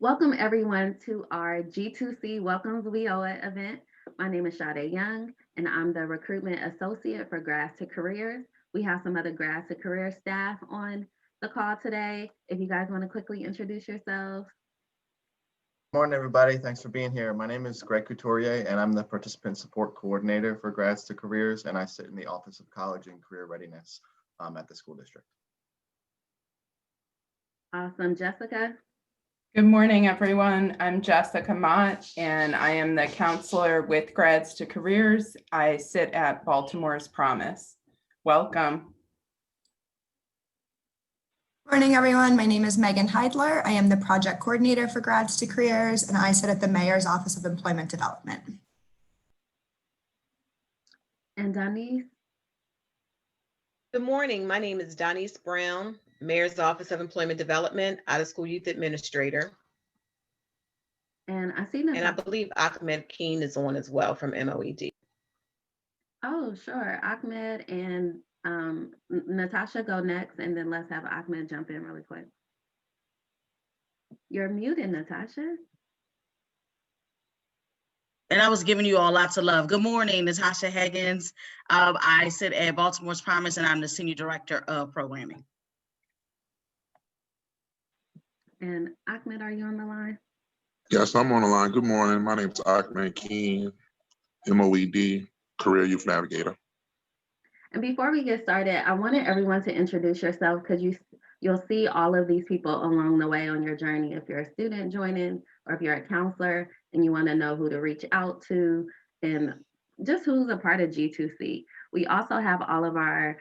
Welcome everyone to our G2C Welcomes WIOA event. My name is Sade Young and I'm the Recruitment Associate for Grads to Careers. We have some other Grads to Career staff on the call today. If you guys want to quickly introduce yourselves. Morning, everybody. Thanks for being here. My name is Greg Couturier, and I'm the Participant Support Coordinator for Grads to Careers, and I sit in the Office of College and Career Readiness at the school district. Awesome. Jessica? Good morning, everyone. I'm Jessica Mott, and I am the counselor with Grads to Careers. I sit at Baltimore's Promise. Welcome. Morning, everyone. My name is Megan Heidler. I am the project coordinator for Grads to Careers, and I sit at the Mayor's Office of Employment Development. And Denise? Good morning. My name is Donnice Brown, Mayor's Office of Employment Development, Out of School Youth Administrator. And I see And I believe Ahmed Keen is on as well from MOED. Oh, sure. Ahmed and Natasha go next, and then let's have Ahmed jump in really quick. You're muted, Natasha. And I was giving you all lots of love. Good morning, Natasha Higgins. I sit at Baltimore's Promise, and I'm the Senior Director of Programming. And Ahmed, are you on the line? Yes, I'm on the line. Good morning. My name is Ahmed Keen, MOED, Career Youth Navigator. And before we get started, I wanted everyone to introduce yourself because you'll see all of these people along the way on your journey. If you're a student joining, or if you're a counselor and you want to know who to reach out to, and just who's a part of G2C. We also have all of our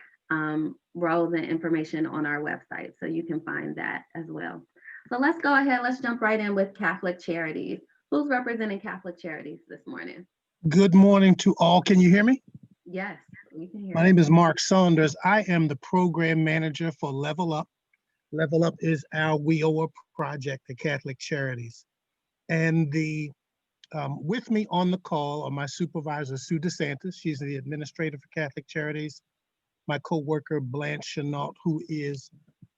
roles and information on our website, so you can find that as well. So let's go ahead, let's jump right in with Catholic Charities. Who's representing Catholic Charities this morning? Good morning to all. Can you hear me? Yes, we can hear My name is Mark Saunders. I am the program manager for Level Up. Level Up is our WIOA project at Catholic Charities. And with me on the call are my supervisor, Sue DeSantis. She's the administrator for Catholic Charities. My co-worker, Blanche Chenault, who is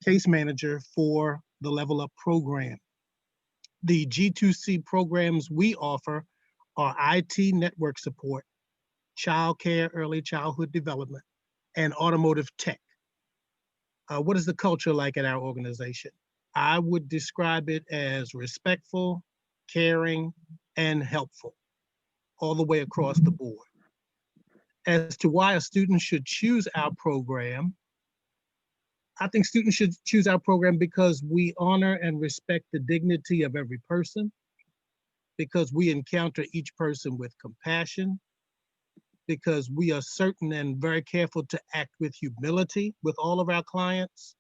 case manager for the Level Up program. The G2C programs we offer are IT network support, child care, early childhood development, and automotive tech. What is the culture like at our organization? I would describe it as respectful, caring, and helpful, all the way across the board. As to why a student should choose our program, I think students should choose our program because we honor and respect the dignity of every person, because we encounter each person with compassion, because we are certain and very careful to act with humility with all of our clients.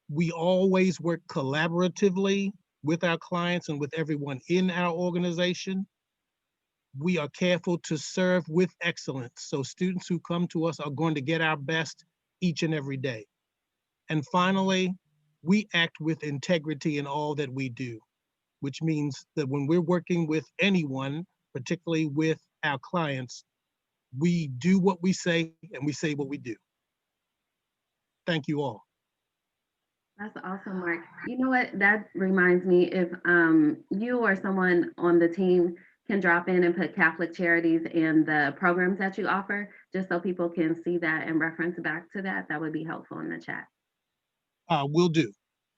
We always work collaboratively with our clients and with everyone in our organization. We are careful to serve with excellence. So students who come to us are going to get our best each and every day. And finally, we act with integrity in all that we do, which means that when we're working with anyone, particularly with our clients, we do what we say and we say what we do. Thank you all. That's awesome, Mark. You know what? That reminds me, if you or someone on the team can drop in and put Catholic Charities and the programs that you offer, just so people can see that and reference back to that, that would be helpful in the chat. Will do.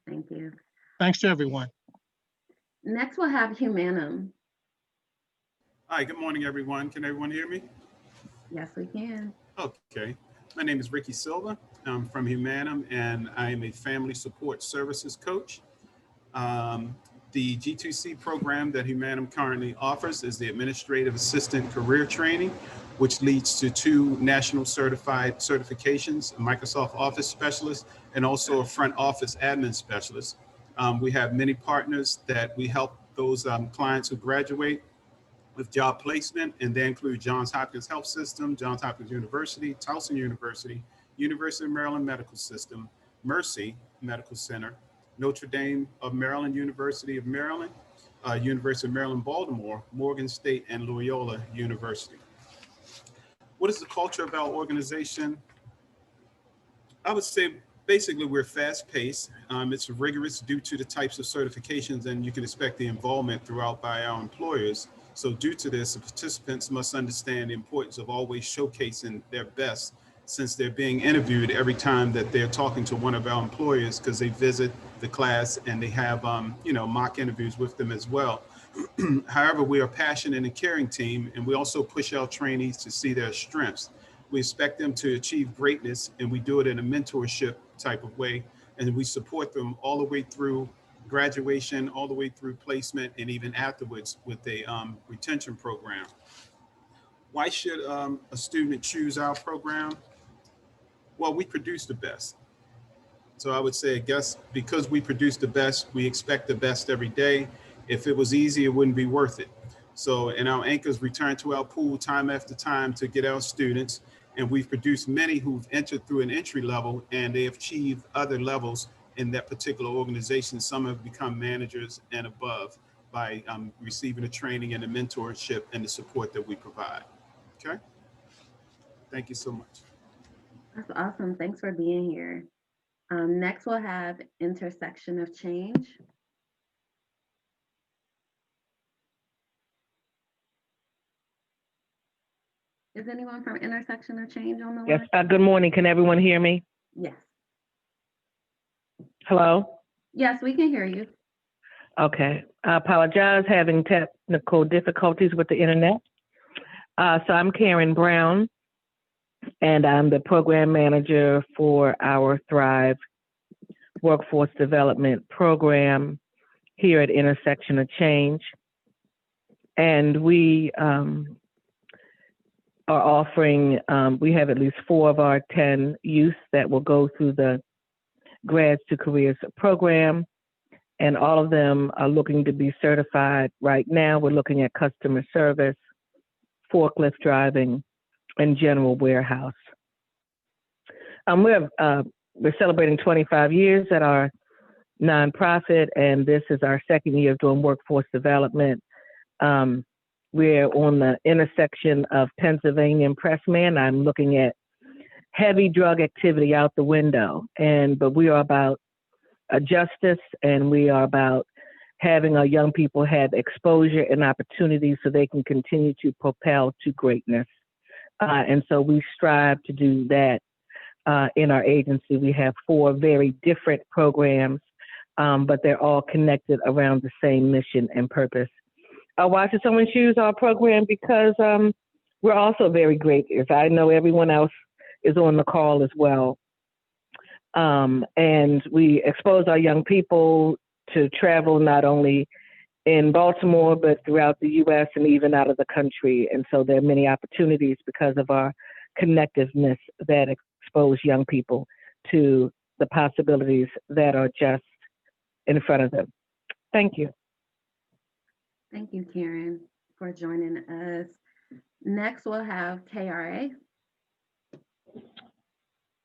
Thank you. Thanks to everyone. Next, we'll have Humanum. Hi, good morning, everyone. Can everyone hear me? Yes, we can. Okay. My name is Ricky Silva. I'm from Humanum, and I am a family support services coach. The G2C program that Humanum currently offers is the Administrative Assistant Career Training, which leads to 2 national certified certifications, a Microsoft Office Specialist and also a Front Office Admin Specialist. We have many partners that we help those clients who graduate with job placement, and they include Johns Hopkins Health System, Johns Hopkins University, Towson University, University of Maryland Medical System, Mercy Medical Center, Notre Dame of Maryland, University of Maryland, University of Maryland, Baltimore, Morgan State, and Loyola University. What is the culture of our organization? I would say basically, we're fast-paced. It's rigorous due to the types of certifications, and you can expect the involvement throughout by our employers. So due to this, the participants must understand the importance of always showcasing their best, since they're being interviewed every time that they're talking to one of our employers, because they visit the class and they have mock interviews with them as well. However, we are a passionate and caring team, and we also push our trainees to see their strengths. We expect them to achieve greatness, and we do it in a mentorship type of way, and we support them all the way through graduation, all the way through placement, and even afterwards with a retention program. Why should a student choose our program? Well, we produce the best. So I would say, I guess, because we produce the best, we expect the best every day. If it was easy, it wouldn't be worth it. So, and our anchors return to our pool time after time to get our students. And we've produced many who've entered through an entry level, and they have achieved other levels in that particular organization. Some have become managers and above by receiving the training and the mentorship and the support that we provide. Okay. Thank you so much. That's awesome. Thanks for being here. Next, we'll have intersection of change. Is anyone from intersection of change on the line? Yes, good morning. Can everyone hear me? Yes. Hello? Yes, we can hear you. Okay. I apologize having technical difficulties with the internet. So I'm Karen Brown, and I'm the program manager for our Thrive Workforce Development Program here at Intersection of Change. And we are offering, we have at least 4 of our 10 youth that will go through the Grads to Careers program, and all of them are looking to be certified. Right now, we're looking at customer service, forklift driving, and general warehouse. We're celebrating 25 years at our nonprofit, and this is our 2nd year of doing workforce development. We're on the intersection of Pennsylvania and Pressman. I'm looking at heavy drug activity out the window, but we are about justice, and we are about having our young people have exposure and opportunities so they can continue to propel to greatness. And so we strive to do that in our agency. We have 4 very different programs, but they're all connected around the same mission and purpose. Why should someone choose our program? Because we're also very grateful. I know everyone else is on the call as well. And we expose our young people to travel not only in Baltimore, but throughout the U.S. and even out of the country. And so there are many opportunities because of our connectiveness that expose young people to the possibilities that are just in front of them. Thank you. Thank you, Karen, for joining us. Next, we'll have KRA.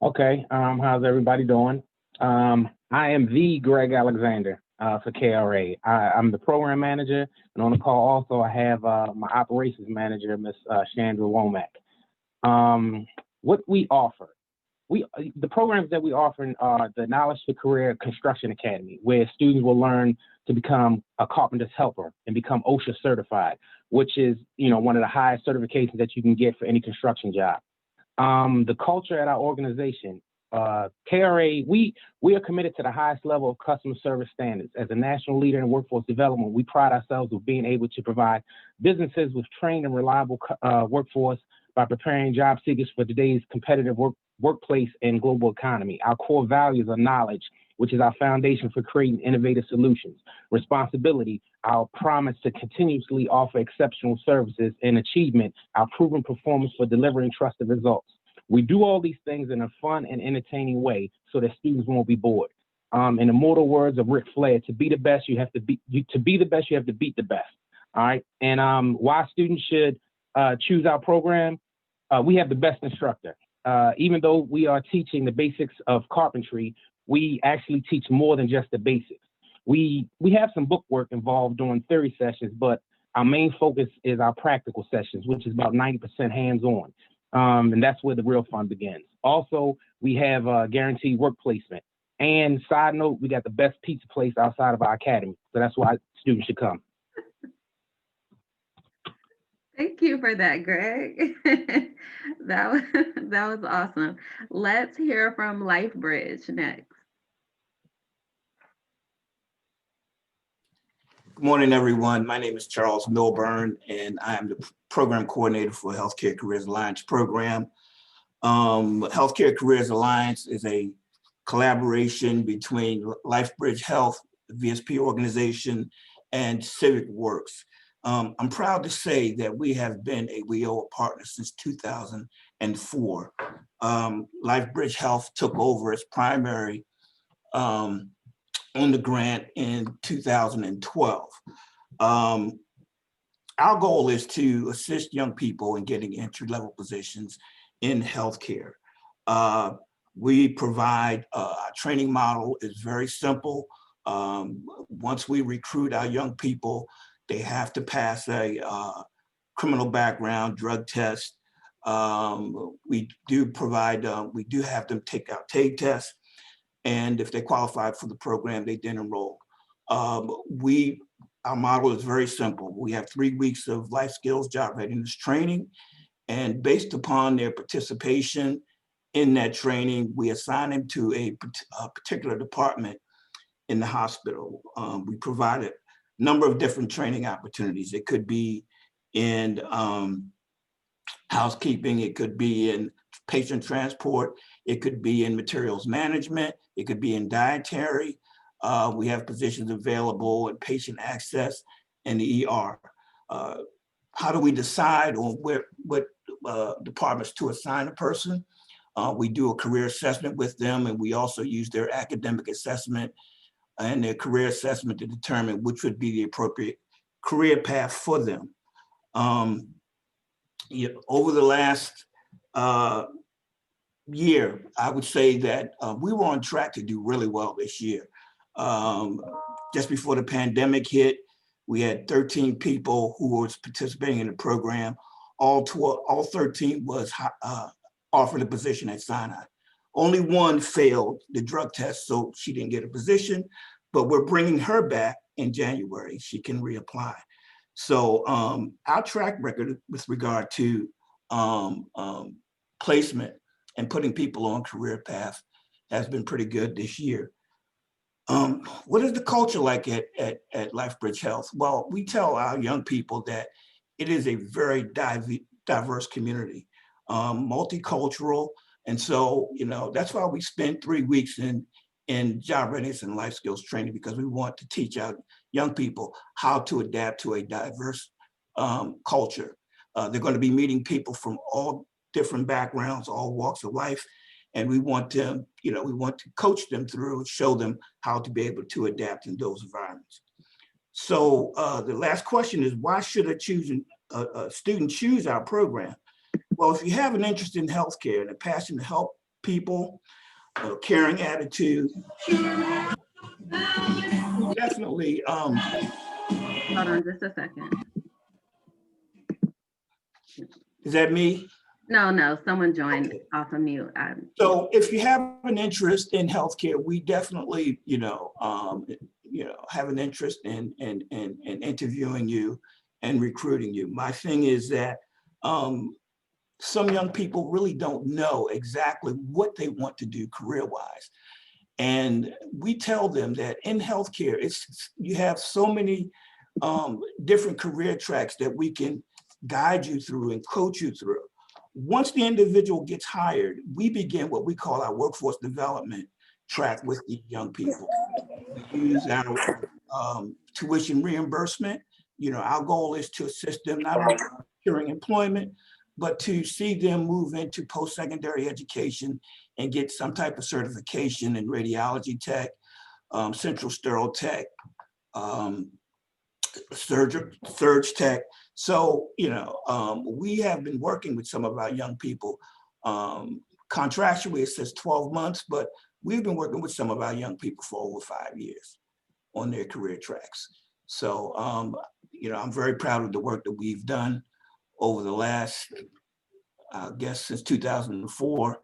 Okay, how's everybody doing? I am the Greg Alexander for KRA. I'm the program manager, and on the call also I have my operations manager, Miss Chandra Womack. What we offer, the programs that we offer are the Knowledge for Career Construction Academy, where students will learn to become a carpenter's helper and become OSHA certified, which is one of the highest certifications that you can get for any construction job. The culture at our organization, KRA, we are committed to the highest level of customer service standards. As a national leader in workforce development, we pride ourselves with being able to provide businesses with trained and reliable workforce by preparing job seekers for today's competitive workplace and global economy. Our core values are knowledge, which is our foundation for creating innovative solutions; responsibility, our promise to continuously offer exceptional services; and achievement, our proven performance for delivering trusted results. We do all these things in a fun and entertaining way so that students won't be bored. In the mortal words of Ric Flair, to be the best, you have to beat the best. All right. And why students should choose our program? We have the best instructor. Even though we are teaching the basics of carpentry, we actually teach more than just the basics. We have some book work involved during theory sessions, but our main focus is our practical sessions, which is about 90% hands-on. And that's where the real fun begins. Also, we have guaranteed work placement. And side note, we got the best pizza place outside of our academy. So that's why students should come. Thank you for that, Greg. That was, that was awesome. Let's hear from LifeBridge next. Good morning, everyone. My name is Charles Milburn, and I am the program coordinator for Healthcare Careers Alliance program. Healthcare Careers Alliance is a collaboration between LifeBridge Health, the VSP organization, and Civic Works. I'm proud to say that we have been a WIOA partner since 2004. LifeBridge Health took over as primary on the grant in 2012. Our goal is to assist young people in getting entry-level positions in healthcare. We provide a training model. It's very simple. Once we recruit our young people, they have to pass a criminal background drug test. We do provide, we do have them take out TABE tests. And if they qualify for the program, they then enroll. Our model is very simple. We have 3 weeks of life skills, job readiness training. And based upon their participation in that training, we assign them to a particular department in the hospital. We provide a number of different training opportunities. It could be in housekeeping, it could be in patient transport, it could be in materials management, it could be in dietary. We have positions available in patient access and the ER. How do we decide on what departments to assign a person? We do a career assessment with them, and we also use their academic assessment and their career assessment to determine which would be the appropriate career path for them. Over the last year, I would say that we were on track to do really well this year. Just before the pandemic hit, we had 13 people who were participating in the program. All 13 was offered a position at Sinai. Only one failed the drug test, so she didn't get a position, but we're bringing her back in January. She can reapply. So our track record with regard to placement and putting people on career path has been pretty good this year. What is the culture like at LifeBridge Health? Well, we tell our young people that it is a very diverse community, multicultural. And so, that's why we spend 3 weeks in job readiness and life skills training, because we want to teach our young people how to adapt to a diverse culture. They're going to be meeting people from all different backgrounds, all walks of life. And we want to, we want to coach them through, show them how to be able to adapt in those environments. So the last question is, why should a student choose our program? Well, if you have an interest in healthcare and a passion to help people, a caring attitude, definitely. Hold on just a second. Is that me? No, someone joined off of mute. So if you have an interest in healthcare, we definitely, have an interest in interviewing you and recruiting you. My thing is that some young people really don't know exactly what they want to do career-wise. And we tell them that in healthcare, you have so many different career tracks that we can guide you through and coach you through. Once the individual gets hired, we begin what we call our workforce development track with the young people. We use our tuition reimbursement. Our goal is to assist them not only in securing employment, but to see them move into post-secondary education and get some type of certification in radiology tech, central sterile tech, surge tech. So, we have been working with some of our young people. Contractually, it says 12 months, but we've been working with some of our young people for over 5 years on their career tracks. So, I'm very proud of the work that we've done over the last I guess since 2004.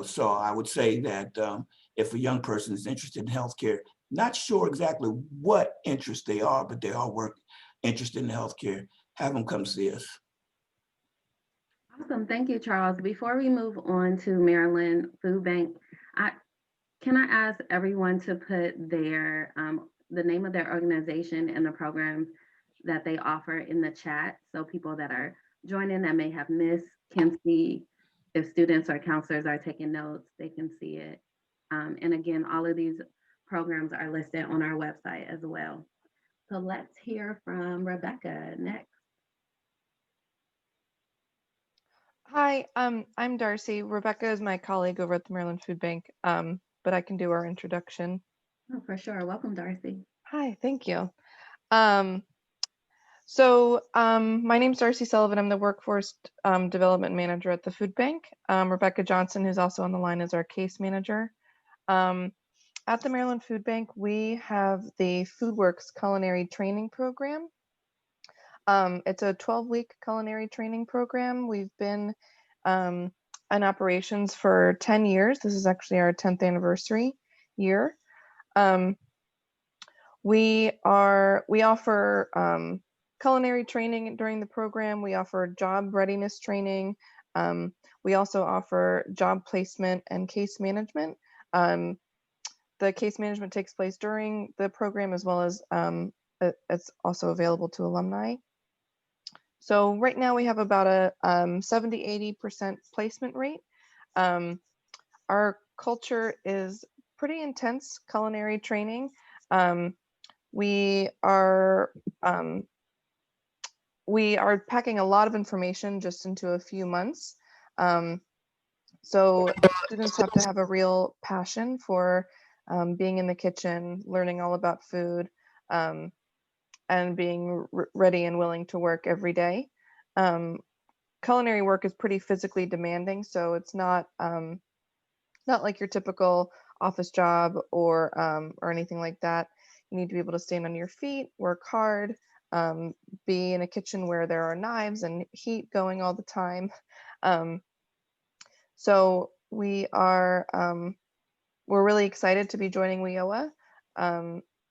So I would say that if a young person is interested in healthcare, not sure exactly what interest they are, but they are interested in healthcare, have them come see us. Awesome. Thank you, Charles. Before we move on to Maryland Food Bank, can I ask everyone to put their the name of their organization and the programs that they offer in the chat, so people that are joining that may have missed can see. If students or counselors are taking notes, they can see it. And again, all of these programs are listed on our website as well. So let's hear from Rebecca next. Hi, I'm Darcy. Rebecca is my colleague over at the Maryland Food Bank, but I can do our introduction. Oh, for sure. Welcome, Darcy. Hi, thank you. My name's Darcy Sullivan. I'm the Workforce Development Manager at the Food Bank. Rebecca Johnson, who's also on the line, is our case manager. At the Maryland Food Bank, we have the FoodWorks Culinary Training Program. It's a 12-week culinary training program. We've been in operations for 10 years. This is actually our 10th anniversary year. We offer culinary training during the program. We offer job readiness training. We also offer job placement and case management. The case management takes place during the program, as well as it's also available to alumni. So right now we have about a 70-80% placement rate. Our culture is pretty intense culinary training. We are packing a lot of information just into a few months. So students have to have a real passion for being in the kitchen, learning all about food, and being ready and willing to work every day. Culinary work is pretty physically demanding, so it's not like your typical office job or anything like that. You need to be able to stand on your feet, work hard, be in a kitchen where there are knives and heat going all the time. So we're really excited to be joining WIOA.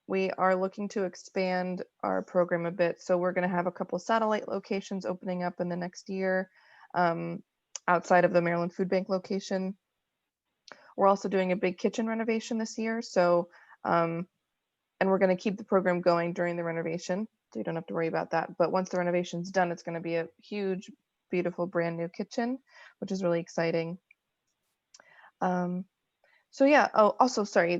We are looking to expand our program a bit. So we're going to have a couple satellite locations opening up in the next year outside of the Maryland Food Bank location. We're also doing a big kitchen renovation this year. So, and we're going to keep the program going during the renovation. So you don't have to worry about that. But once the renovation's done, it's going to be a huge, beautiful, brand new kitchen, which is really exciting. So yeah, oh, also, sorry,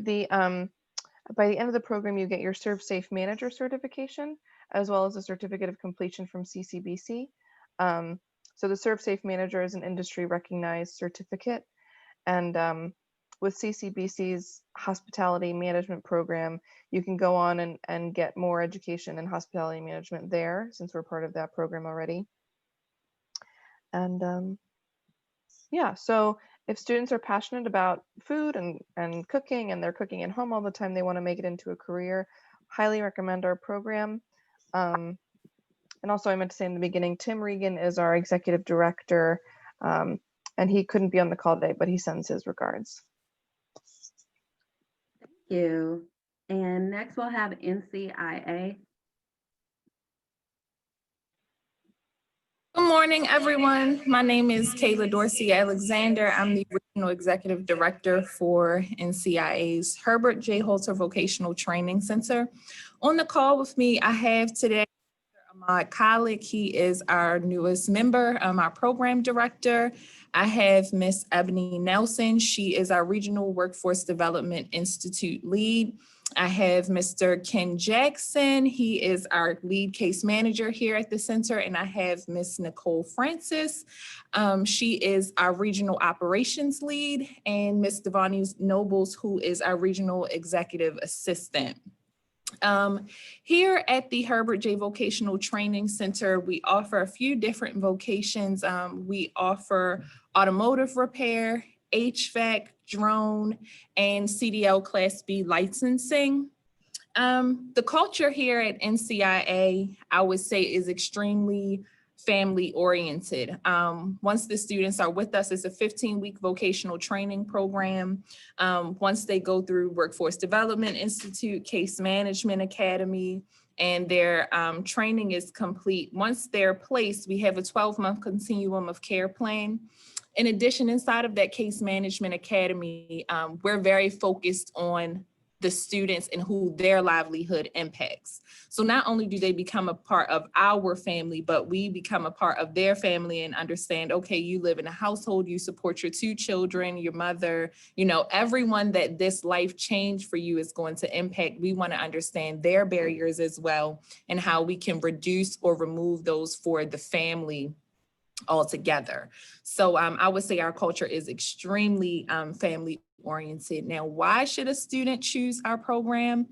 by the end of the program, you get your Serve Safe Manager certification, as well as a certificate of completion from CCBC. So the Serve Safe Manager is an industry recognized certificate. And with CCBC's hospitality management program, you can go on and get more education in hospitality management there, since we're part of that program already. And yeah, so if students are passionate about food and cooking, and they're cooking at home all the time, they want to make it into a career, highly recommend our program. And also, I meant to say in the beginning, Tim Regan is our executive director, and he couldn't be on the call today, but he sends his regards. Thank you. And next we'll have NCIA. Good morning, everyone. My name is Kayla Dorsey Alexander. I'm the Regional Executive Director for NCIA's Herbert J. Holter Vocational Training Center. On the call with me, I have today Ahmad Khalid. He is our newest member, our program director. I have Miss Ebony Nelson. She is our Regional Workforce Development Institute lead. I have Mr. Ken Jackson. He is our lead case manager here at the center. And I have Miss Nicole Francis. She is our regional operations lead, and Miss Devani Nobles, who is our regional executive assistant. Here at the Herbert J. Vocational Training Center, we offer a few different vocations. We offer automotive repair, HVAC, drone, and CDL Class B licensing. The culture here at NCIA, I would say, is extremely family oriented. Once the students are with us, it's a 15-week vocational training program. Once they go through Workforce Development Institute, Case Management Academy, and their training is complete, once they're placed, we have a 12-month continuum of care plan. In addition, inside of that Case Management Academy, we're very focused on the students and who their livelihood impacts. So not only do they become a part of our family, but we become a part of their family and understand, okay, you live in a household, you support your 2 children, your mother, you know, everyone that this life change for you is going to impact. We want to understand their barriers as well and how we can reduce or remove those for the family altogether. So I would say our culture is extremely family oriented. Now, why should a student choose our program?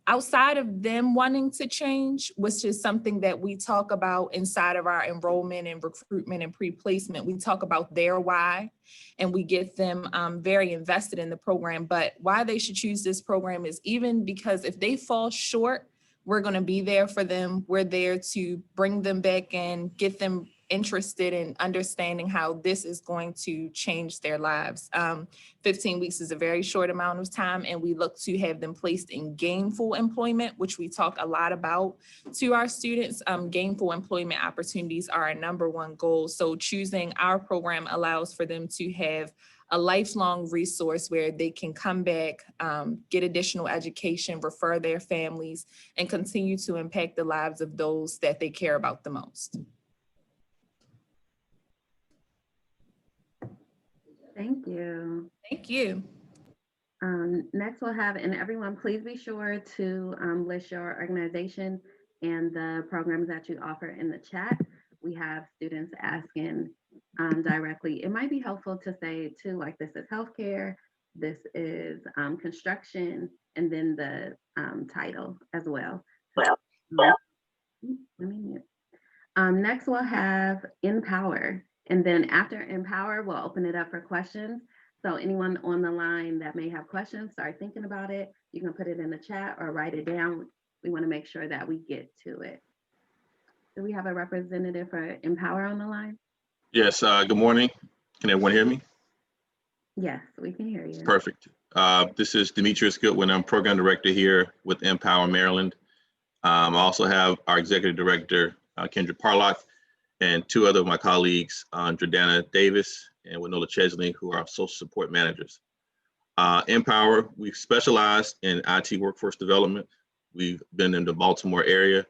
Outside of them wanting to change, which is something that we talk about inside of our enrollment and recruitment and pre-placement, we talk about their why, and we get them very invested in the program. But why they should choose this program is even because if they fall short, we're going to be there for them. We're there to bring them back and get them interested in understanding how this is going to change their lives. 15 weeks is a very short amount of time, and we look to have them placed in gainful employment, which we talk a lot about to our students. Gainful employment opportunities are our #1 goal. So choosing our program allows for them to have a lifelong resource where they can come back, get additional education, refer their families, and continue to impact the lives of those that they care about the most. Thank you. Thank you. Next we'll have, and everyone please be sure to list your organization and the programs that you offer in the chat. We have students asking directly. It might be helpful to say too, like this is healthcare, this is construction, and then the title as well. Let me mute. Next we'll have Empower. And then after Empower, we'll open it up for questions. So anyone on the line that may have questions, start thinking about it. You can put it in the chat or write it down. We want to make sure that we get to it. Do we have a representative for Empower on the line? Yes, good morning. Can everyone hear me? Yes, we can hear you. Perfect. This is Demetrius Goodwin. I'm program director here with Empower Maryland. I also have our executive director, Kendra Parlock, and 2 other of my colleagues, Jordana Davis and Winola Chesley, who are social support managers. Empower, we specialize in IT workforce development. We've been in the Baltimore area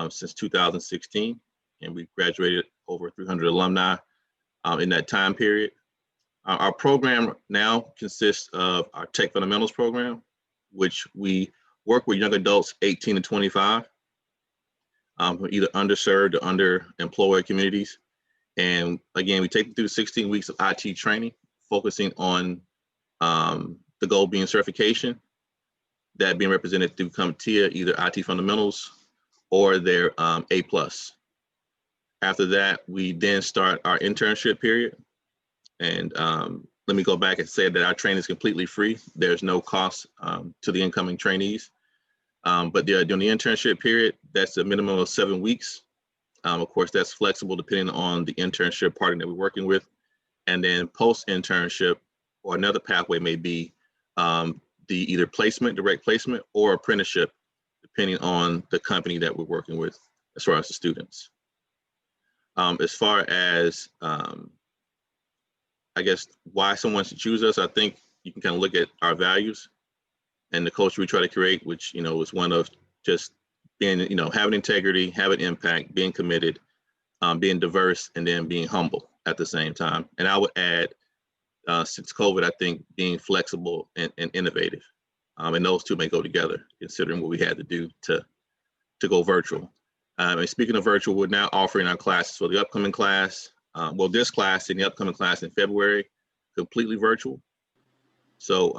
since 2016, and we've graduated over 300 alumni in that time period. Our program now consists of our Tech Fundamentals program, which we work with young adults 18 to 25. Either underserved or underemployed communities. And again, we take them through 16 weeks of IT training, focusing on the goal being certification, that being represented through CompTIA, either IT fundamentals or their A+. After that, we then start our internship period. And let me go back and say that our training is completely free. There's no cost to the incoming trainees. But during the internship period, that's a minimum of 7 weeks. Of course, that's flexible depending on the internship partner that we're working with. And then post-internship, or another pathway may be the either placement, direct placement, or apprenticeship, depending on the company that we're working with as far as the students. As far as, I guess, why someone should choose us, I think you can kind of look at our values and the culture we try to create, which, you know, is one of just being, you know, having integrity, having impact, being committed, being diverse, and then being humble at the same time. And I would add, since COVID, I think being flexible and innovative. And those two may go together, considering what we had to do to go virtual. And speaking of virtual, we're now offering our classes for the upcoming class. Well, this class and the upcoming class in February, completely virtual. So,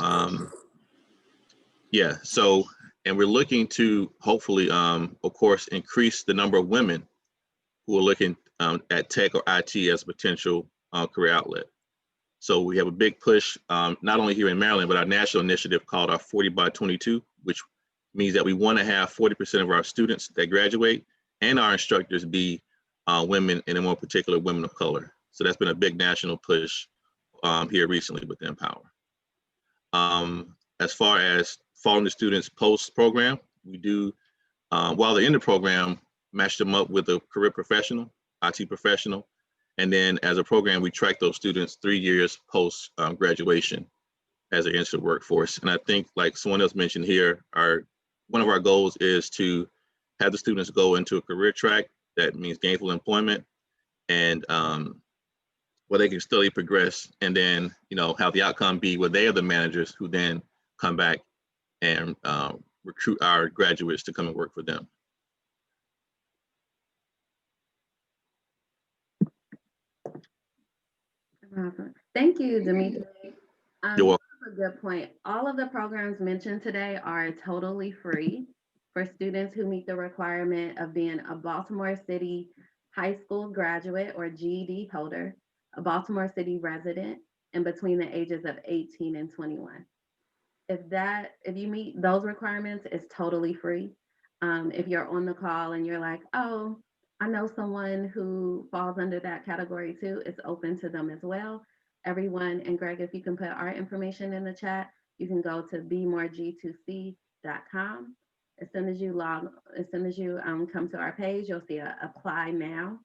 yeah, so, and we're looking to hopefully, of course, increase the number of women who are looking at tech or IT as a potential career outlet. So we have a big push, not only here in Maryland, but our national initiative called our 40 by 22, which means that we want to have 40% of our students that graduate and our instructors be women, and in more particular, women of color. So that's been a big national push here recently with Empower. As far as following the students post-program, we do, while they're in the program, match them up with a career professional, IT professional. And then as a program, we track those students 3 years post graduation as they enter the workforce. And I think, like someone else mentioned here, one of our goals is to have the students go into a career track that means gainful employment, and where they can steadily progress, and then have the outcome be where they are the managers who then come back and recruit our graduates to come and work for them. Awesome. Thank you, Dimitri. You're welcome. A good point. All of the programs mentioned today are totally free for students who meet the requirement of being a Baltimore City high school graduate or GED holder, a Baltimore City resident, and between the ages of 18 and 21. If you meet those requirements, it's totally free. If you're on the call and you're like, oh, I know someone who falls under that category too, it's open to them as well. Everyone, and Greg, if you can put our information in the chat, you can go to bemoreG2C.com. As soon as you come to our page, you'll see a apply now.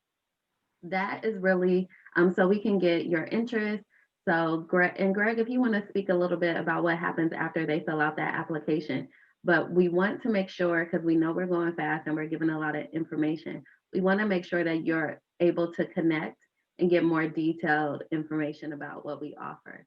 That is really so we can get your interest. So Greg, if you want to speak a little bit about what happens after they fill out that application, but we want to make sure, because we know we're going fast and we're giving a lot of information, we want to make sure that you're able to connect and get more detailed information about what we offer.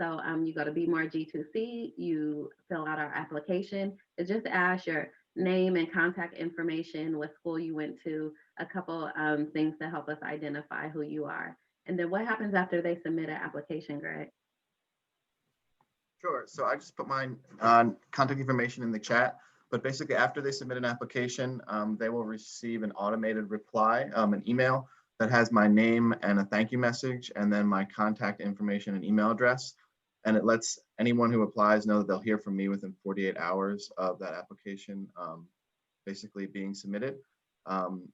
So you go to bemoreG2C, you fill out our application. It just asks your name and contact information, what school you went to, a couple things to help us identify who you are. And then what happens after they submit an application, Greg? Sure. So I just put my contact information in the chat, but basically after they submit an application, they will receive an automated reply, an email that has my name and a thank you message, and then my contact information and email address. And it lets anyone who applies know that they'll hear from me within 48 hours of that application basically being submitted.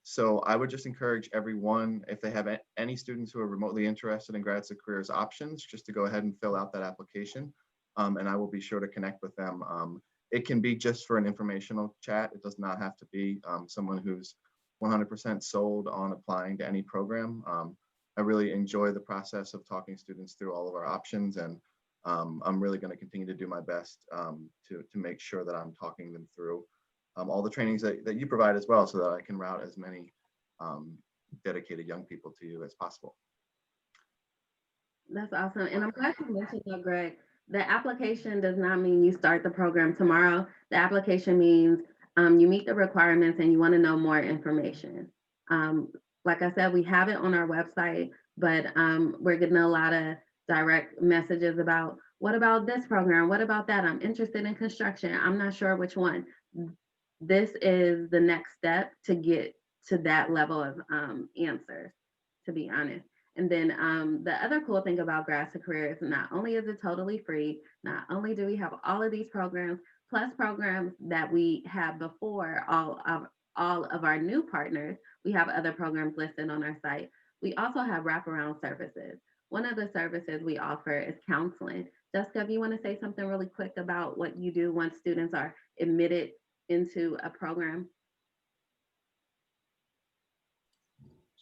So I would just encourage everyone, if they have any students who are remotely interested in Grads to Careers options, just to go ahead and fill out that application. And I will be sure to connect with them. It can be just for an informational chat. It does not have to be someone who's 100% sold on applying to any program. I really enjoy the process of talking students through all of our options, and I'm really going to continue to do my best to make sure that I'm talking them through all the trainings that you provide as well, so that I can route as many dedicated young people to you as possible. That's awesome. And I'm glad you mentioned that, Greg. The application does not mean you start the program tomorrow. The application means you meet the requirements and you want to know more information. Like I said, we have it on our website, but we're getting a lot of direct messages about, what about this program? What about that? I'm interested in construction. I'm not sure which one. This is the next step to get to that level of answers, to be honest. And then the other cool thing about Grads to Careers, not only is it totally free, not only do we have all of these programs, plus programs that we have before all of our new partners, we have other programs listed on our site. We also have wraparound services. One of the services we offer is counseling. Jessica, if you want to say something really quick about what you do once students are admitted into a program.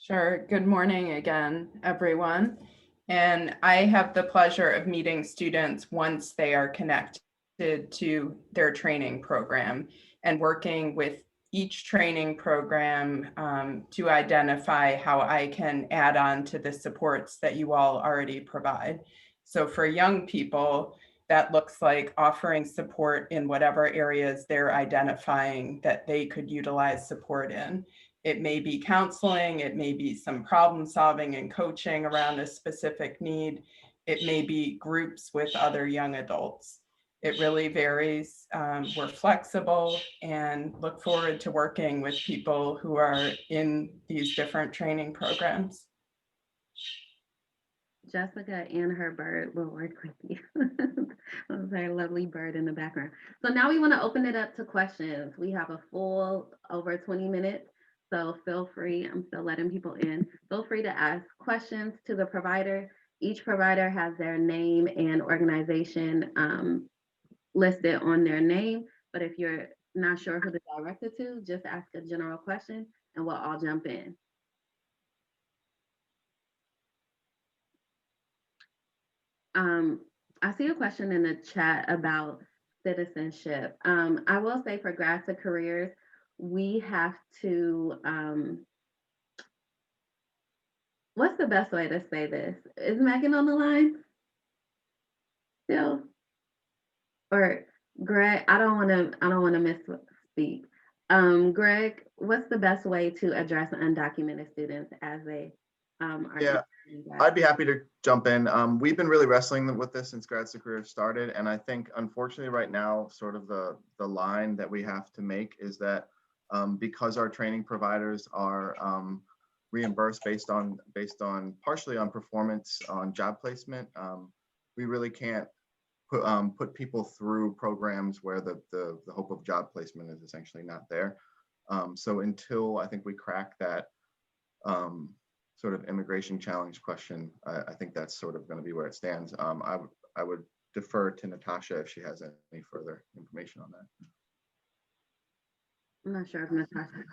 Sure. Good morning again, everyone. And I have the pleasure of meeting students once they are connected to their training program and working with each training program to identify how I can add on to the supports that you all already provide. So for young people, that looks like offering support in whatever areas they're identifying that they could utilize support in. It may be counseling, it may be some problem solving and coaching around a specific need. It may be groups with other young adults. It really varies. We're flexible and look forward to working with people who are in these different training programs. Jessica and her bird will work with you. That was her lovely bird in the background. So now we want to open it up to questions. We have a full over 20 minutes So feel free, I'm still letting people in, feel free to ask questions to the provider. Each provider has their name and organization listed on their name, but if you're not sure who to direct it to, just ask a general question and we'll all jump in. I see a question in the chat about citizenship. I will say for Grads to Careers, we have to, what's the best way to say this? Is Megan on the line still? Or Greg, I don't want to misspeak. Greg, what's the best way to address undocumented students as they are? Yeah, I'd be happy to jump in. We've been really wrestling with this since Grads to Careers started, and I think unfortunately right now, sort of the line that we have to make is that because our training providers are reimbursed based on partially on performance on job placement, we really can't put people through programs where the hope of job placement is essentially not there. So until I think we crack that sort of immigration challenge question, I think that's sort of going to be where it stands. I would defer to Natasha if she has any further information on that. I'm not sure if Natasha.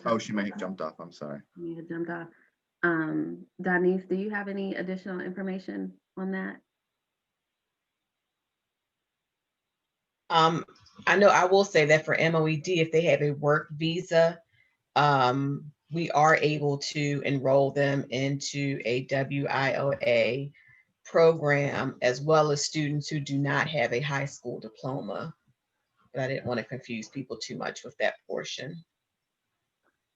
Oh, she may have jumped off. I'm sorry. May have jumped off. Denise, do you have any additional information on that? I know I will say that for MOED, if they have a work visa, we are able to enroll them into a WIOA program, as well as students who do not have a high school diploma. But I didn't want to confuse people too much with that portion.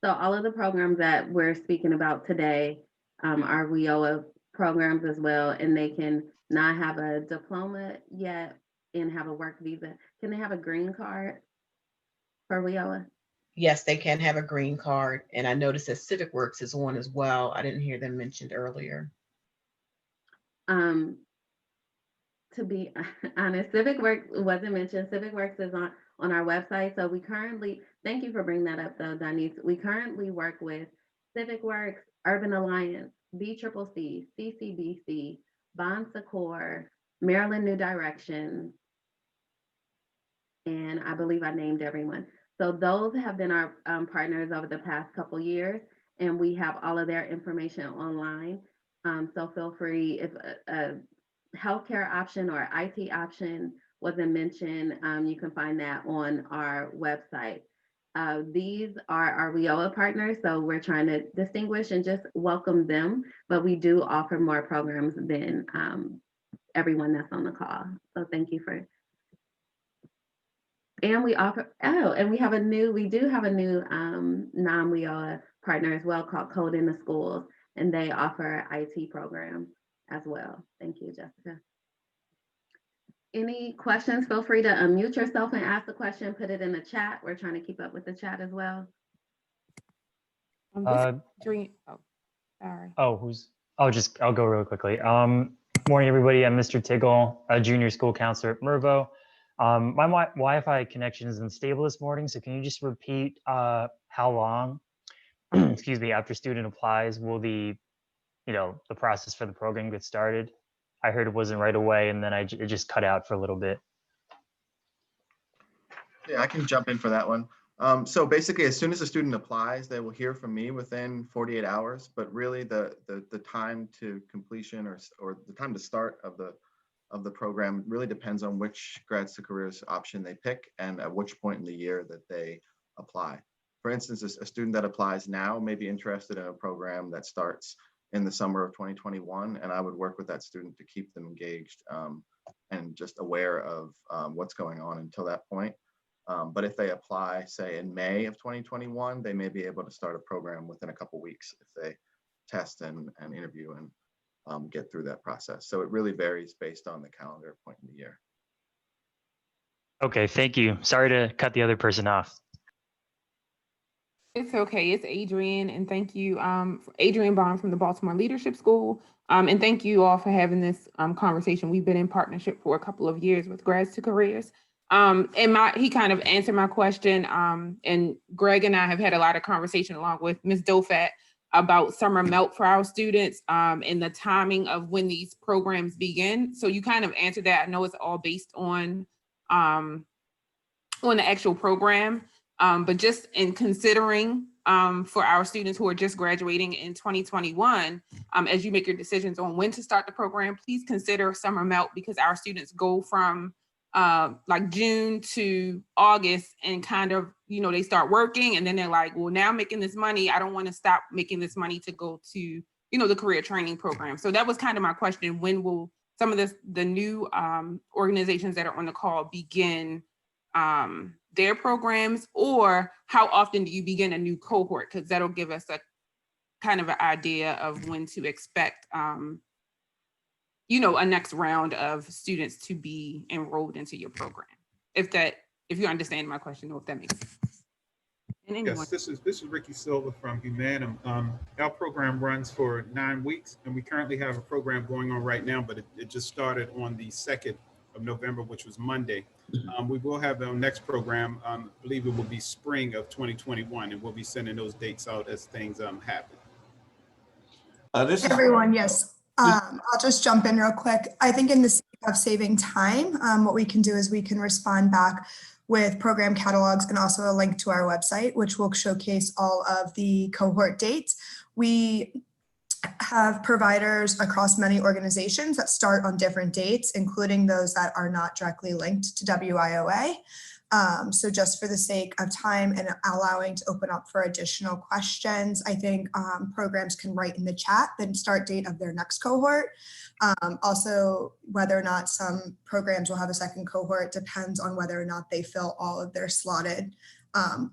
So all of the programs that we're speaking about today are WIOA programs as well, and they can not have a diploma yet and have a work visa. Can they have a green card for WIOA? Yes, they can have a green card. And I noticed that Civic Works is on as well. I didn't hear them mentioned earlier. To be honest, Civic Works wasn't mentioned. Civic Works is on our website. So we currently, thank you for bringing that up though, Denise. We currently work with Civic Works, Urban Alliance, BCCC, CCBC, Bon Secours, Maryland New Directions, and I believe I named everyone. So those have been our partners over the past couple years, and we have all of their information online. So feel free, if a healthcare option or IT option wasn't mentioned, you can find that on our website. These are our WIOA partners, so we're trying to distinguish and just welcome them, but we do offer more programs than everyone that's on the call. So thank you for. And we offer, and we do have a new non-WIOA partner as well called Code in the Schools, and they offer IT program as well. Thank you, Jessica. Any questions? Feel free to unmute yourself and ask the question, put it in the chat. We're trying to keep up with the chat as well. Sorry. I'll go real quickly. Morning, everybody. I'm Mr. Tiggle, a junior school counselor at Mervo. My Wi-Fi connection is unstable this morning, so can you just repeat how long, excuse me, after student applies will the process for the program get started? I heard it wasn't right away, and then it just cut out for a little bit. Yeah, I can jump in for that one. So basically, as soon as a student applies, they will hear from me within 48 hours. But really, the time to completion or the time to start of the program really depends on which Grads to Careers option they pick and at which point in the year that they apply. For instance, a student that applies now may be interested in a program that starts in the summer of 2021, and I would work with that student to keep them engaged and just aware of what's going on until that point. But if they apply, say in May of 2021, they may be able to start a program within a couple weeks if they test and interview and get through that process. So it really varies based on the calendar point in the year. Okay, thank you. Sorry to cut the other person off. It's okay. It's Adrienne, and thank you, Adrienne Bond from the Baltimore Leadership School. And thank you all for having this conversation. We've been in partnership for a couple of years with Grads to Careers. And he kind of answered my question. And Greg and I have had a lot of conversation along with Ms. Dofat about summer melt for our students and the timing of when these programs begin. So you kind of answered that. I know it's all based on the actual program, but just in considering for our students who are just graduating in 2021, as you make your decisions on when to start the program, please consider summer melt, because our students go from like June to August and kind of, they start working and then they're like, well, now I'm making this money. I don't want to stop making this money to go to, the career training program. So that was kind of my question. When will some of the new organizations that are on the call begin their programs, or how often do you begin a new cohort? Because that'll give us a kind of an idea of when to expect a next round of students to be enrolled into your program. If you understand my question, or if that makes sense. And anyone. Yes, this is Ricky Silva from Humanum. Our program runs for 9 weeks, and we currently have a program going on right now, but it just started on the 2nd of November, which was Monday. We will have our next program, I believe it will be spring of 2021, and we'll be sending those dates out as things happen. Everyone, yes. I'll just jump in real quick. I think in the sake of saving time, what we can do is we can respond back with program catalogs and also a link to our website, which will showcase all of the cohort dates. We have providers across many organizations that start on different dates, including those that are not directly linked to WIOA. So just for the sake of time and allowing to open up for additional questions, I think programs can write in the chat the start date of their next cohort. Also, whether or not some programs will have a second cohort depends on whether or not they fill all of their slotted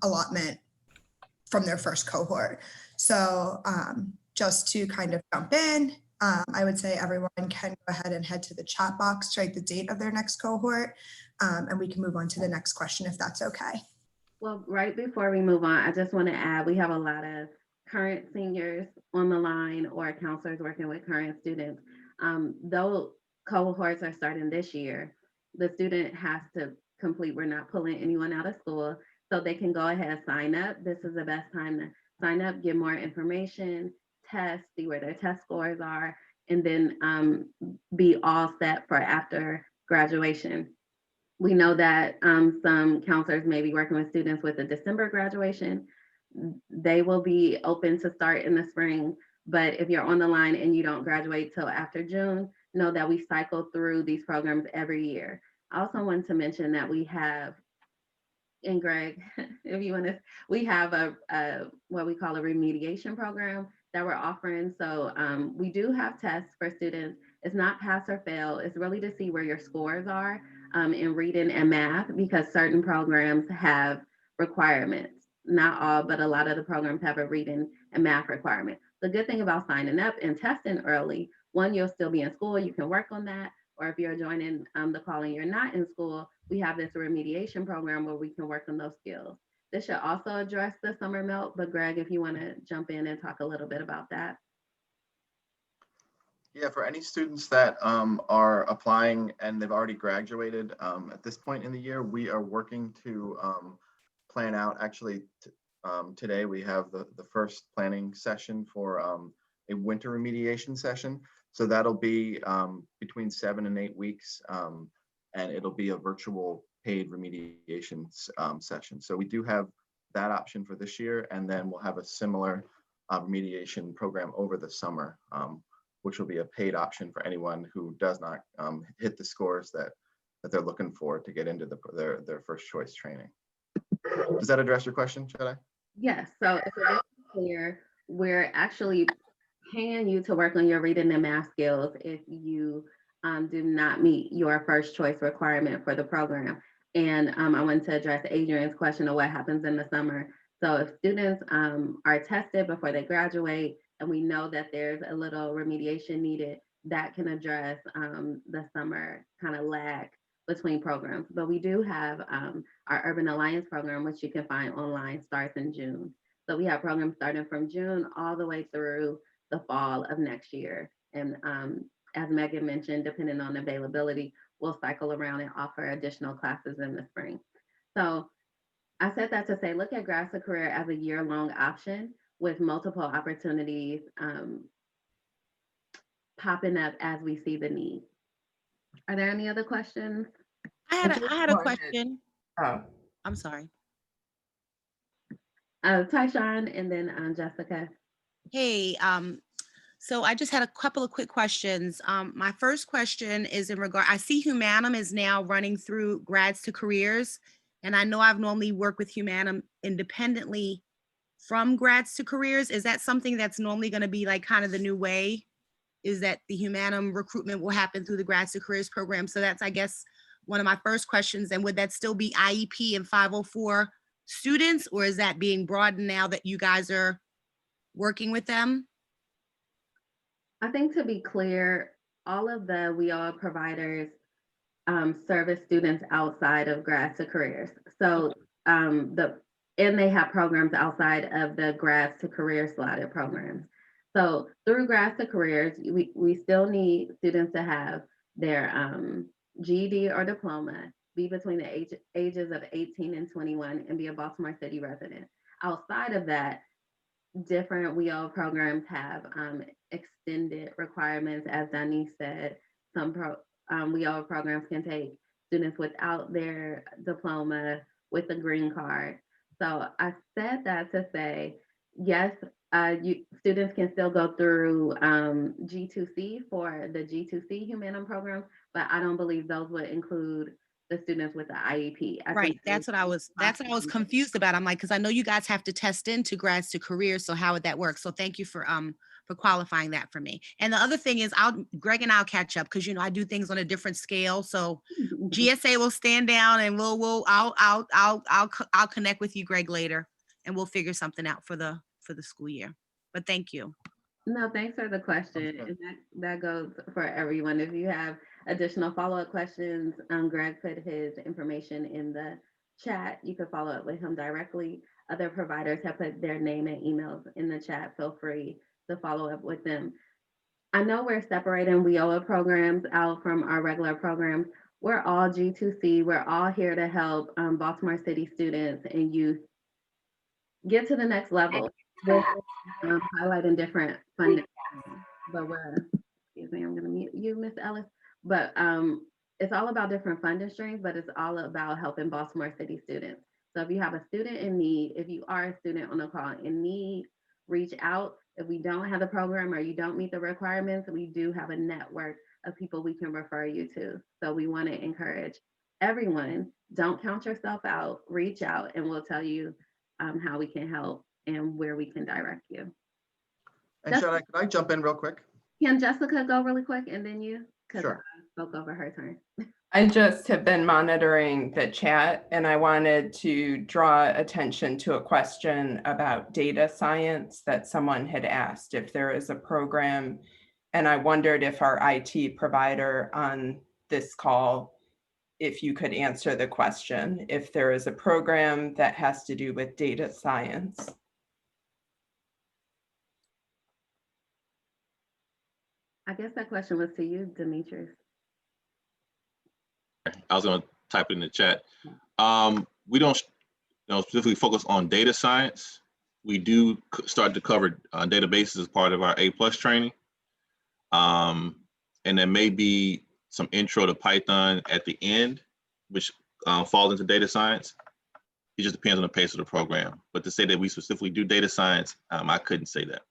allotment from their first cohort. So just to kind of jump in, I would say everyone can go ahead and head to the chat box to write the date of their next cohort, and we can move on to the next question if that's okay. Well, right before we move on, I just want to add, we have a lot of current seniors on the line or counselors working with current students. Though cohorts are starting this year, the student has to complete, we're not pulling anyone out of school, so they can go ahead and sign up. This is the best time to sign up, get more information, test, see where their test scores are, and then be all set for after graduation. We know that some counselors may be working with students with a December graduation. They will be open to start in the spring, but if you're on the line and you don't graduate till after June, know that we cycle through these programs every year. I also want to mention that we have, and Greg, if you want to, we have a what we call a remediation program that we're offering. So we do have tests for students. It's not pass or fail. It's really to see where your scores are in reading and math, because certain programs have requirements. Not all, but a lot of the programs have a reading and math requirement. The good thing about signing up and testing early, one, you'll still be in school, you can work on that. Or if you're joining the call and you're not in school, we have this remediation program where we can work on those skills. This should also address the summer melt, but Greg, if you want to jump in and talk a little bit about that. Yeah, for any students that are applying and they've already graduated at this point in the year, we are working to plan out. Actually, today we have the first planning session for a winter remediation session. So that'll be between 7 and 8 weeks, and it'll be a virtual paid remediation session. So we do have that option for this year, and then we'll have a similar remediation program over the summer, which will be a paid option for anyone who does not hit the scores that they're looking for to get into their first choice training. Does that address your question, Chad? Yes, so if it's clear, we're actually paying you to work on your reading and math skills if you do not meet your first choice requirement for the program. And I wanted to address Adrian's question of what happens in the summer. So if students are tested before they graduate, and we know that there's a little remediation needed, that can address the summer kind of lag between programs. But we do have our Urban Alliance program, which you can find online, starts in June. So we have programs starting from June all the way through the fall of next year. And as Megan mentioned, depending on availability, we'll cycle around and offer additional classes in the spring. So I said that to say, look at Grads to Career as a year-long option with multiple opportunities popping up as we see the need. Are there any other questions? I had a Go ahead. question. Oh, I'm sorry. Tyshawn and then Jessica. Hey, so I just had a couple of quick questions. My first question is in regard, I see Humanum is now running through Grads to Careers. And I know I've normally worked with Humanum independently from Grads to Careers. Is that something that's normally going to be like kind of the new way? Is that the Humanum recruitment will happen through the Grads to Careers program? So that's, I guess, one of my first questions. And would that still be IEP and 504 students, or is that being broadened now that you guys are working with them? I think to be clear, all of the WIOA providers service students outside of Grads to Careers. So and they have programs outside of the Grads to Careers slotted programs. So through Grads to Careers, we still need students to have their GED or diploma, be between the ages of 18 and 21, and be a Baltimore City resident. Outside of that, different WIOA programs have extended requirements, as Denise said. Some WIOA programs can take students without their diploma with a green card. So I said that to say, yes, students can still go through G2C for the G2C Humanum program, but I don't believe those would include the students with the IEP. Right, that's what I was confused about. I'm like, because I know you guys have to test into Grads to Careers, so how would that work? So thank you for qualifying that for me. And the other thing is, Greg and I'll catch up, because I do things on a different scale. So GSA will stand down, and I'll connect with you, Greg, later, and we'll figure something out for the school year. But thank you. No, thanks for the question. And that goes for everyone. If you have additional follow-up questions, Greg put his information in the chat. You can follow up with him directly. Other providers have put their name and emails in the chat. Feel free to follow up with them. I know we're separating WIOA programs out from our regular programs. We're all G2C. We're all here to help Baltimore City students and youth get to the next level. We're highlighting different funding, but excuse me, I'm going to mute you, Ms. Ellis. But it's all about different funding streams, but it's all about helping Baltimore City students. So if you have a student in need, if you are a student on the call in need, reach out. If we don't have the program or you don't meet the requirements, we do have a network of people we can refer you to. So we want to encourage everyone, don't count yourself out, reach out, and we'll tell you how we can help and where we can direct you. And could I jump in real quick? Can Jessica go really quick and then you? Sure. I spoke over her turn. I just have been monitoring the chat, and I wanted to draw attention to a question about data science that someone had asked if there is a program, and I wondered if our IT provider on this call, if you could answer the question, if there is a program that has to do with data science. I guess that question was to you, Demetrius. I was going to type it in the chat. We don't specifically focus on data science. We do start to cover databases as part of our A+ training. And there may be some intro to Python at the end, which falls into data science. It just depends on the pace of the program. But to say that we specifically do data science, I couldn't say that.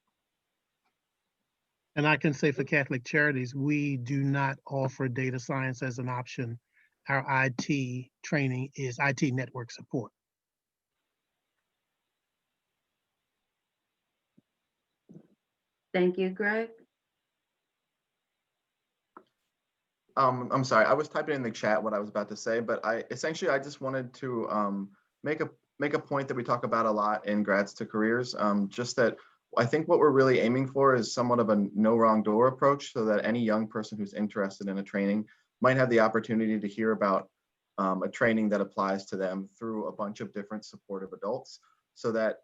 And I can say for Catholic Charities, we do not offer data science as an option. Our IT training is IT network support. Thank you, Greg. I'm sorry, I was typing in the chat what I was about to say, but I just wanted to make a point that we talk about a lot in Grads to Careers. Just that I think what we're really aiming for is somewhat of a no wrong door approach, so that any young person who's interested in a training might have the opportunity to hear about a training that applies to them through a bunch of different supportive adults, so that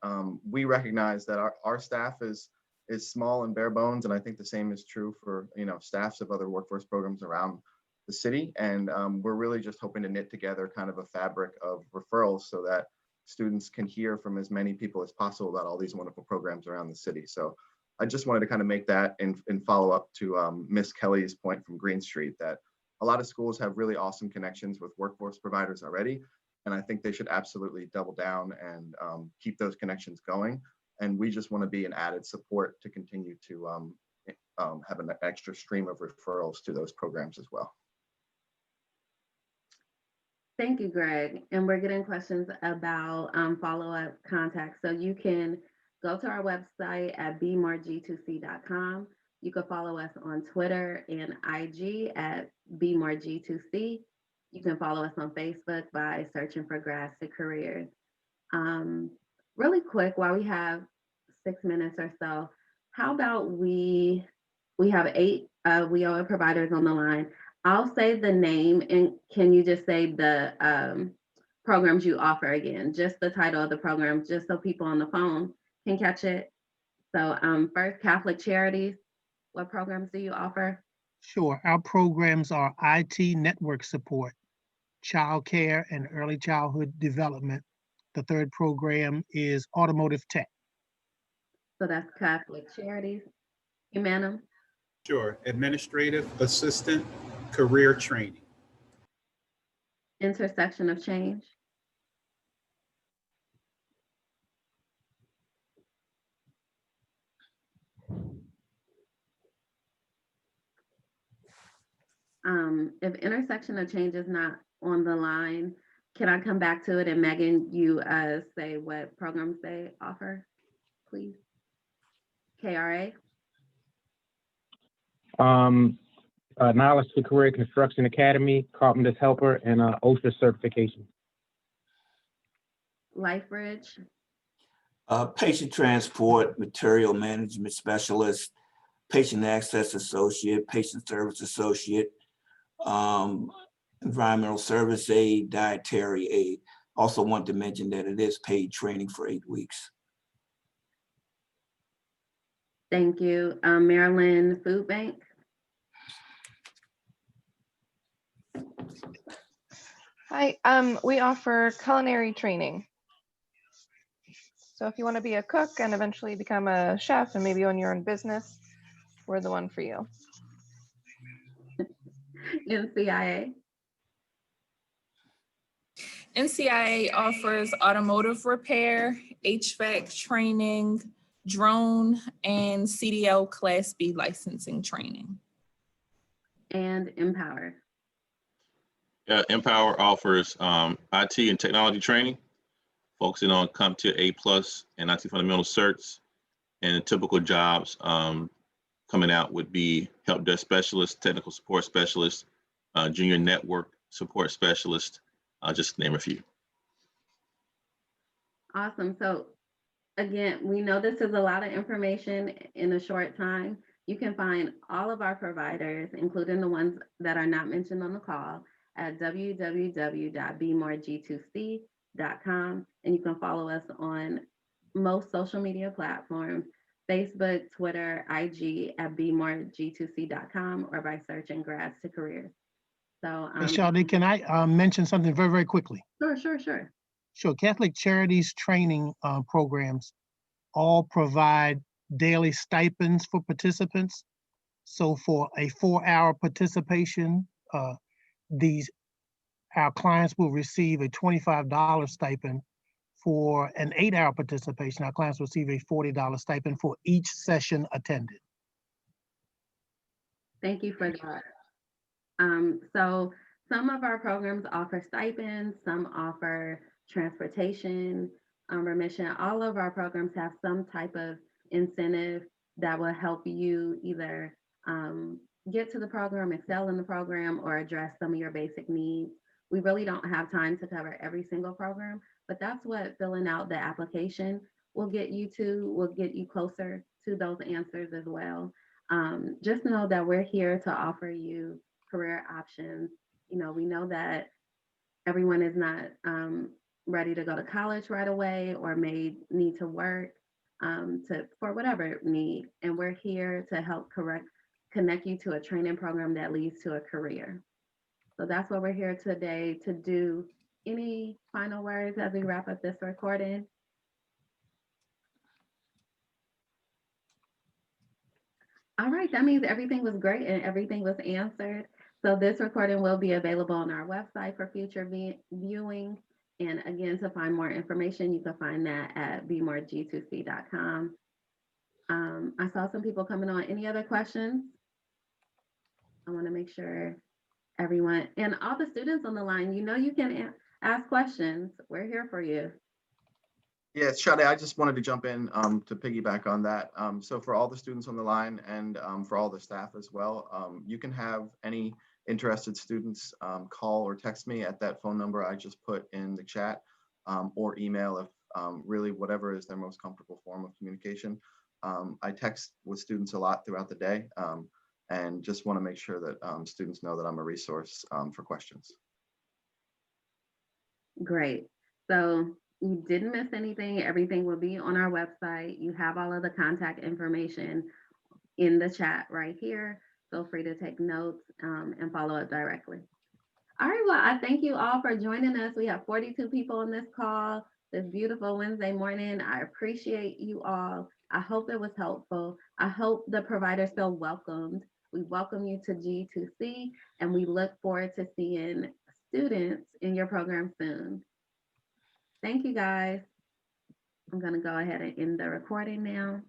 we recognize that our staff is small and bare bones, and I think the same is true for staffs of other workforce programs around the city. And we're really just hoping to knit together kind of a fabric of referrals so that students can hear from as many people as possible about all these wonderful programs around the city. So I just wanted to kind of make that in follow up to Miss Kelly's point from Green Street, that a lot of schools have really awesome connections with workforce providers already. And I think they should absolutely double down and keep those connections going. And we just want to be an added support to continue to have an extra stream of referrals to those programs as well. Thank you, Greg. And we're getting questions about follow-up contacts. So you can go to our website at bemoreG2C.com. You can follow us on Twitter and IG at bemoreG2C. You can follow us on Facebook by searching for Grads to Careers. Really quick, while we have 6 minutes or so, how about we have 8 WIOA providers on the line. I'll say the name, and can you just say the programs you offer again, just the title of the program, just so people on the phone can catch it. So first, Catholic Charities, what programs do you offer? Sure. Our programs are IT network support, child care, and early childhood development. The third program is automotive tech. So that's Catholic Charities. Humanum? Sure. Administrative assistant, career training. Intersection of Change. If Intersection of Change is not on the line, can I come back to it? And Megan, you say what programs they offer, please? KRA? Knowledge to Career Construction Academy, Carpenter's Helper, and OSHA certification. LifeBridge? Patient transport, material management specialist, patient access associate, patient service associate, environmental service aide, dietary aide. Also want to mention that it is paid training for 8 weeks. Thank you. Maryland Food Bank? Hi, we offer culinary training. So if you want to be a cook and eventually become a chef and maybe own your own business, we're the one for you. NCIA? NCIA offers automotive repair, HVAC training, drone, and CDL Class B licensing training. And Empower? Yeah, Empower offers IT and technology training, focusing on CompTIA A+ and IT fundamental certs. And typical jobs coming out would be help desk specialist, technical support specialist, junior network support specialist, just to name a few. Awesome. So again, we know this is a lot of information in a short time. You can find all of our providers, including the ones that are not mentioned on the call, at www.bemoreG2C.com. And you can follow us on most social media platforms, Facebook, Twitter, IG at bemoreG2C.com, or by searching Grads to Careers. So, Hey, Sade, can I mention something very, very quickly? Sure. Sure. Catholic Charities training programs all provide daily stipends for participants. So for a 4-hour participation, our clients will receive a $25 stipend. For an 8-hour participation, our clients will receive a $40 stipend for each session attended. Thank you for that. So some of our programs offer stipends, some offer transportation, remission. All of our programs have some type of incentive that will help you either get to the program, excel in the program, or address some of your basic needs. We really don't have time to cover every single program, but that's what filling out the application will get you closer to those answers as well. Just know that we're here to offer you career options. You know, we know that everyone is not ready to go to college right away or may need to work for whatever need. And we're here to help connect you to a training program that leads to a career. So that's what we're here today to do. Any final words as we wrap up this recording? All right, that means everything was great and everything was answered. So this recording will be available on our website for future viewing. And again, to find more information, you can find that at bemoreG2C.com. I saw some people coming on. Any other questions? I want to make sure everyone and all the students on the line, you know, you can ask questions. We're here for you. Yeah, Sade, I just wanted to jump in to piggyback on that. So for all the students on the line and for all the staff as well, you can have any interested students call or text me at that phone number I just put in the chat, or email if really whatever is their most comfortable form of communication. I text with students a lot throughout the day, and just want to make sure that students know that I'm a resource for questions. Great. So you didn't miss anything. Everything will be on our website. You have all of the contact information in the chat right here. Feel free to take notes and follow up directly. All right, well, I thank you all for joining us. We have 42 people on this call this beautiful Wednesday morning. I appreciate you all. I hope it was helpful. I hope the providers feel welcomed. We welcome you to G2C, and we look forward to seeing students in your program soon. Thank you, guys. I'm going to go ahead and end the recording now.